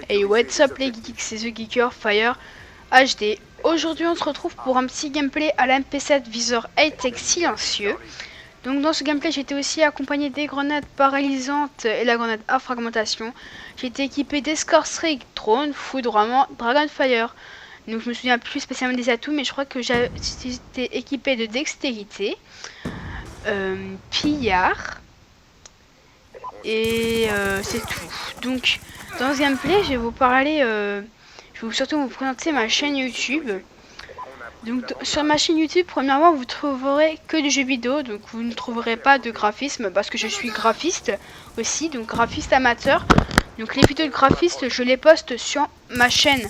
Hey, what's up les geeks, c'est The Geeker Fire HD. Aujourd'hui on se retrouve pour un petit gameplay à la MP7 viseur high-tech silencieux. Donc dans ce gameplay j'étais aussi accompagné des grenades paralysantes et la grenade à fragmentation. J'étais équipé d'escorts Strike, drone, foudroiement, Dragonfire. Donc je me souviens plus spécialement des atouts, mais je crois que j'étais équipé de dextérité, pillard et c'est tout. Donc dans ce gameplay je vais vous parler, je vais surtout vous présenter ma chaîne YouTube. Donc sur ma chaîne YouTube, premièrement, vous trouverez que des jeux vidéo, donc vous ne trouverez pas de graphisme parce que je suis graphiste aussi, donc graphiste amateur. Donc les vidéos de graphiste, je les poste sur ma chaîne,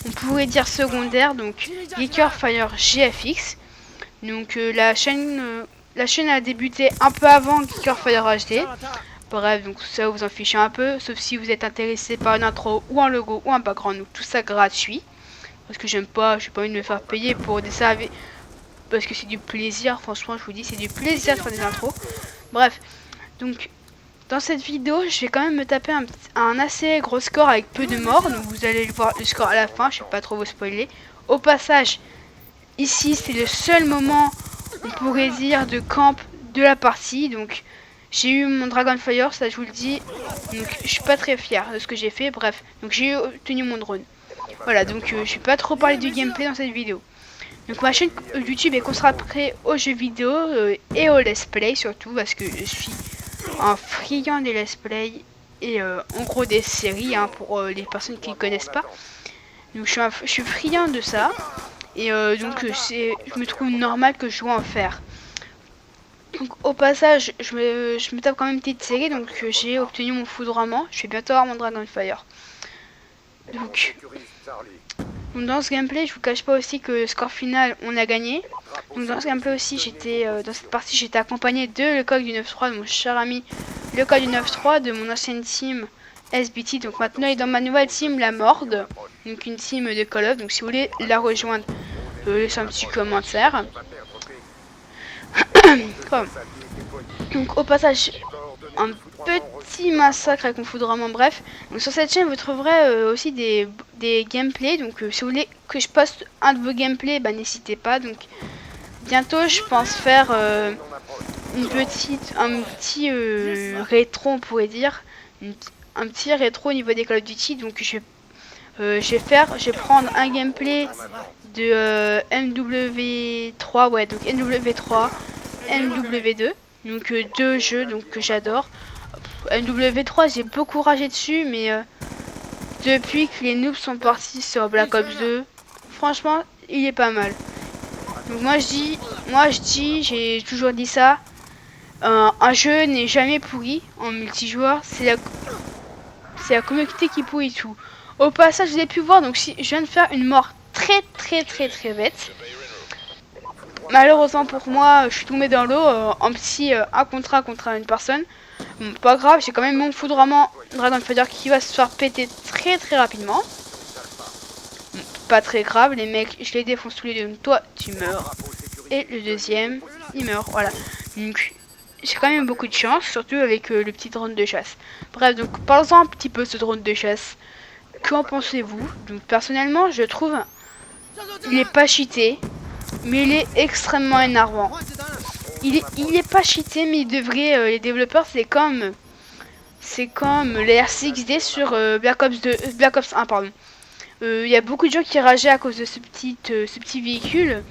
on pourrait dire secondaire, donc Geeker Fire GFX. Donc la chaîne a débuté un peu avant Geeker Fire HD. Bref, donc ça vous en fichez un peu, sauf si vous êtes intéressé par une intro ou un logo ou un background, donc tout ça gratuit. Parce que j'ai pas envie de me faire payer pour des services. Parce que c'est du plaisir, franchement, je vous dis, c'est du plaisir de faire des intros. Bref, donc dans cette vidéo, je vais quand même me taper un assez gros score avec peu de morts. Donc vous allez voir le score à la fin, je vais pas trop vous spoiler. Au passage, ici, c'est le seul moment, on pourrait dire, de camp de la partie. Donc j'ai eu mon Dragonfire, ça je vous le dis. Donc je suis pas très fier de ce que j'ai fait. Bref, donc j'ai obtenu mon drone. Voilà, donc je vais pas trop parler du gameplay dans cette vidéo. Donc ma chaîne YouTube est consacrée aux jeux vidéo et aux let's play surtout, parce que je suis un friand des let's play et en gros des séries, hein, pour les personnes qui ne connaissent pas. Donc je suis friand de ça et donc je me trouve normal que je dois en faire. Donc au passage, je me tape quand même une petite série, donc j'ai obtenu mon foudroiement, je vais bientôt avoir mon Dragonfire. Donc dans ce gameplay, je vous cache pas aussi que le score final, on a gagné. Donc dans ce gameplay aussi, dans cette partie, j'étais accompagné de Lecoq du 9.3, de mon cher ami Lecoq du 9.3, de mon ancienne team SBT. Donc maintenant, il est dans ma nouvelle team, la Morde, donc une team de Call of. Donc si vous voulez la rejoindre, laissez un petit commentaire. Donc au passage, un petit massacre avec mon foudroiement, bref. Donc sur cette chaîne vous trouverez aussi des gameplays, donc si vous voulez que je poste un de vos gameplays, bah n'hésitez pas. Donc bientôt je pense faire un petit rétro, on pourrait dire, un petit rétro au niveau des Call of Duty. Donc je vais prendre un gameplay de MW3, ouais, donc MW3, MW2, donc deux jeux donc que j'adore. MW3, j'ai beaucoup ragé dessus, mais depuis que les noobs sont partis sur Black Ops 2, franchement, il est pas mal. Donc moi je dis, j'ai toujours dit ça, un jeu n'est jamais pourri en multijoueur, c'est la communauté qui pourrit tout. Au passage, vous avez pu voir, donc si je viens de faire une mort très bête. Malheureusement pour moi, je suis tombé dans l'eau en petit 1 contre 1 contre une personne. Bon, pas grave, j'ai quand même mon foudroiement Dragonfire qui va se faire péter très rapidement. Bon, pas très grave, les mecs, je les défonce tous les deux. Donc toi, tu meurs. Et le deuxième, il meurt. Voilà. Donc j'ai quand même beaucoup de chance, surtout avec le petit drone de chasse. Bref, donc parlons un petit peu de ce drone de chasse. Qu'en pensez-vous? Donc personnellement, je trouve il est pas cheaté, mais il est extrêmement énervant. Il est pas cheaté, mais il devrait, les développeurs, c'est comme les R6D sur Black Ops 1, pardon. Il y a beaucoup de gens qui rageaient à cause de ce petit véhicule,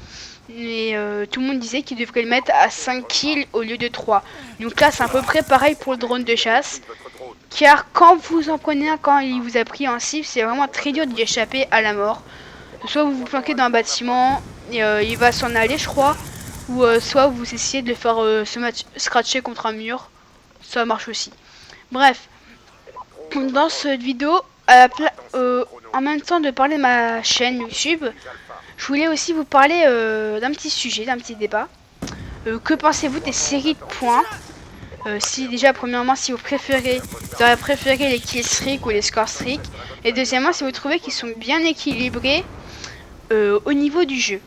mais tout le monde disait qu'il devrait le mettre à 5 kills au lieu de 3. Donc là, c'est à peu près pareil pour le drone de chasse. Car quand vous en prenez un, quand il vous a pris en cible, c'est vraiment très dur d'y échapper à la mort. Soit vous vous planquez dans un bâtiment et il va s'en aller, je crois, ou soit vous essayez de le faire scratcher contre un mur, ça marche aussi. Bref, dans cette vidéo, en même temps de parler de ma chaîne YouTube, je voulais aussi vous parler d'un petit sujet, d'un petit débat. Que pensez-vous des séries de points? Si déjà, premièrement, si vous auriez préféré les kill streak ou les score streak, et deuxièmement, si vous trouvez qu'ils sont bien équilibrés au niveau du jeu.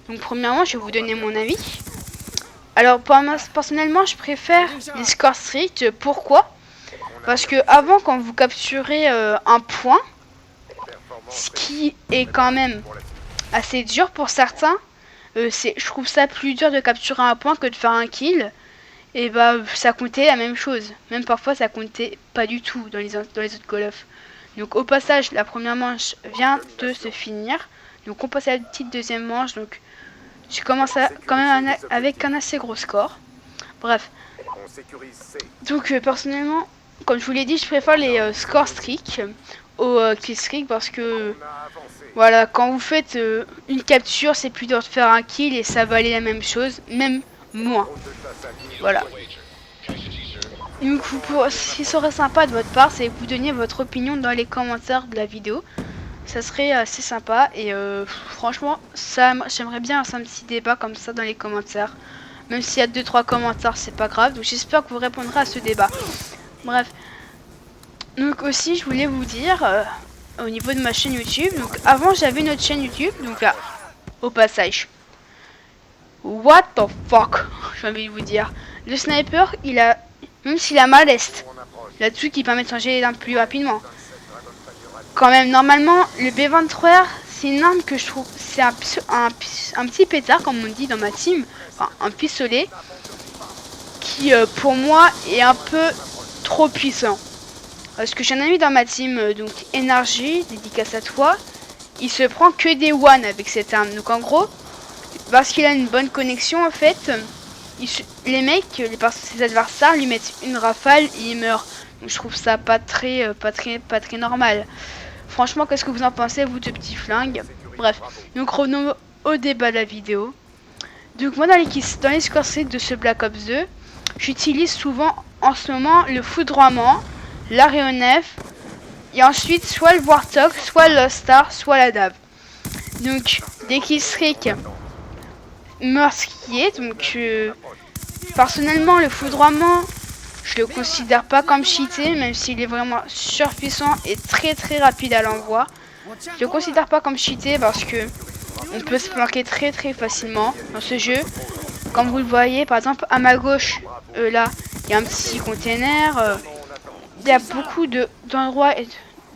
Donc premièrement, je vais vous donner mon avis. Alors personnellement je préfère les scores stricts. Pourquoi? Parce que avant, quand vous capturez un point, ce qui est quand même assez dur pour certains, je trouve ça plus dur de capturer un point que de faire un kill. Et bah ça comptait la même chose. Même parfois ça comptait pas du tout dans les autres Call of. Donc au passage, la première manche vient de se finir. Donc on passe à la petite deuxième manche. Donc je commence quand même avec un assez gros score. Bref. Donc personnellement, comme je vous l'ai dit, je préfère les scores streaks aux kill streaks parce que voilà, quand vous faites une capture, c'est plus dur de faire un kill et ça valait la même chose, même moins. Voilà. Donc, ce qui serait sympa de votre part, c'est que vous donniez votre opinion dans les commentaires de la vidéo. Ça serait assez sympa et franchement, j'aimerais bien un petit débat comme ça dans les commentaires. Même s'il y a 2-3 commentaires, c'est pas grave. Donc j'espère que vous répondrez à ce débat. Bref. Donc aussi, je voulais vous dire, au niveau de ma chaîne YouTube, donc avant j'avais une autre chaîne YouTube, donc là, au passage. What the fuck, j'ai envie de vous dire. Le sniper, il a, même s'il a malest, il a tout qui permet de changer les armes plus rapidement. Quand même, normalement, le B23R, c'est une arme que je trouve, c'est un petit pétard, comme on dit dans ma team, enfin, un pistolet, qui pour moi est un peu trop puissant. Parce que j'ai un ami dans ma team, donc Énergie, dédicace à toi, il se prend que des one avec cette arme. Donc en gros, parce qu'il a une bonne connexion en fait, les mecs, ses adversaires lui mettent une rafale et il meurt. Donc je trouve ça pas très normal. Franchement, qu'est-ce que vous en pensez, vous, de petits flingues? Bref, donc revenons au débat de la vidéo. Donc moi, dans les scores de ce Black Ops 2, j'utilise souvent en ce moment le foudroiement, l'aéronef, et ensuite soit le Warthog, soit le Star, soit la DAV. Donc, des killstreaks meurtriers, donc personnellement, le foudroiement, je le considère pas comme cheaté, même s'il est vraiment surpuissant et très rapide à l'envoi. Je le considère pas comme cheaté parce que on peut se planquer très facilement dans ce jeu. Comme vous le voyez, par exemple, à ma gauche, là, il y a un petit container. Il y a beaucoup d'endroits,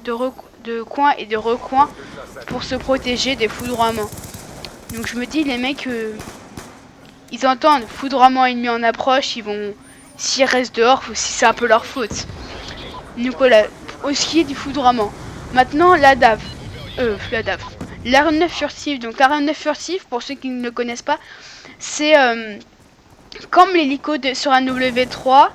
de coins et de recoins pour se protéger des foudroiements. Donc je me dis, les mecs, ils entendent foudroiement ennemi en approche, ils vont, s'ils restent dehors, si c'est un peu leur faute. Donc voilà, au ski du foudroiement. Maintenant, la DAV. L'aéronef furtif. Donc l'aéronef furtif, pour ceux qui ne le connaissent pas, c'est comme l'hélico sur un W3.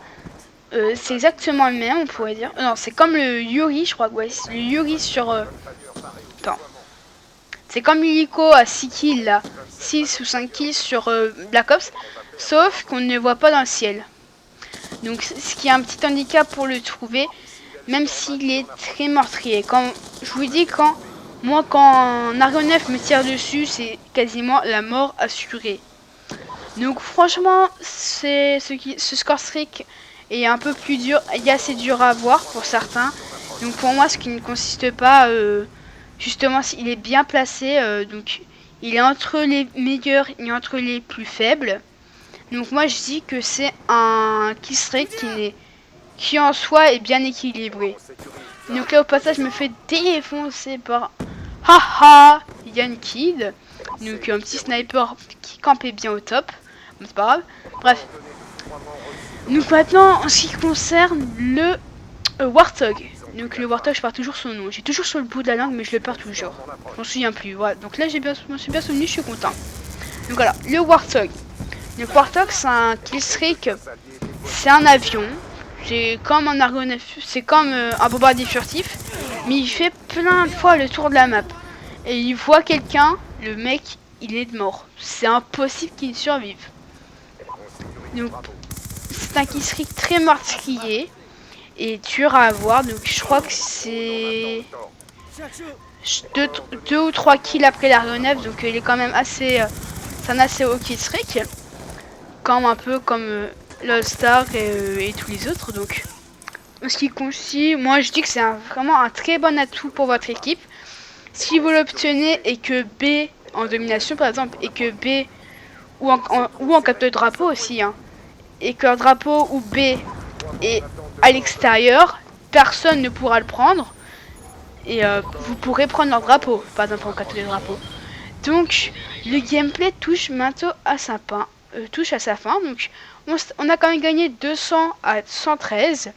C'est exactement le même, on pourrait dire. Non, c'est comme le Yuri, je crois. Ouais, le Yuri sur... Attends. C'est comme l'hélico à 6 kills, là. 6 ou 5 kills sur Black Ops. Sauf qu'on ne le voit pas dans le ciel. Donc, ce qui est un petit handicap pour le trouver. Même s'il est très meurtrier. Quand je vous dis, quand un aéronef me tire dessus, c'est quasiment la mort assurée. Donc franchement, ce score streak est un peu plus dur, il est assez dur à avoir pour certains. Donc pour moi, ce qui ne consiste pas, justement, il est bien placé, donc il est entre les meilleurs et entre les plus faibles. Donc moi, je dis que c'est un kill streak qui en soi est bien équilibré. Donc là, au passage, je me fais défoncer par haha Yann Kid. Donc un petit sniper qui campait bien au top. Bon, c'est pas grave. Bref. Donc maintenant, en ce qui concerne le Warthog. Donc le Warthog, je perds toujours son nom. J'ai toujours sur le bout de la langue, mais je le perds toujours. Je m'en souviens plus. Voilà. Donc là, je me suis bien souvenu, je suis content. Donc voilà, le Warthog. Le Warthog, c'est un killstreak. C'est un avion. C'est comme un aéronef. C'est comme un bombardier furtif. Mais il fait plein de fois le tour de la map. Et il voit quelqu'un, le mec, il est mort. C'est impossible qu'il survive. Donc, c'est un killstreak très meurtrier et dur à avoir. Donc, je crois que c'est 2 ou 3 kills après l'aéronef. Donc, il est quand même assez. C'est un assez haut killstreak. Comme un peu comme l'All-Star et tous les autres. Donc, en ce qui consiste, moi je dis que c'est vraiment un très bon atout pour votre équipe. Si vous l'obtenez et que B en domination par exemple, et que B ou en capteur de drapeau aussi, hein. Et qu'un drapeau ou B est à l'extérieur, personne ne pourra le prendre. Et vous pourrez prendre leur drapeau, par exemple en capteur de drapeau. Donc le gameplay touche maintenant à sa fin. Donc on a quand même gagné 200 à 113.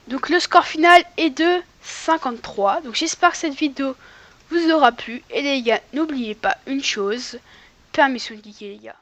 Donc le score final est de 53. Donc j'espère que cette vidéo vous aura plu. Et les gars, n'oubliez pas une chose, permission de geeker les gars.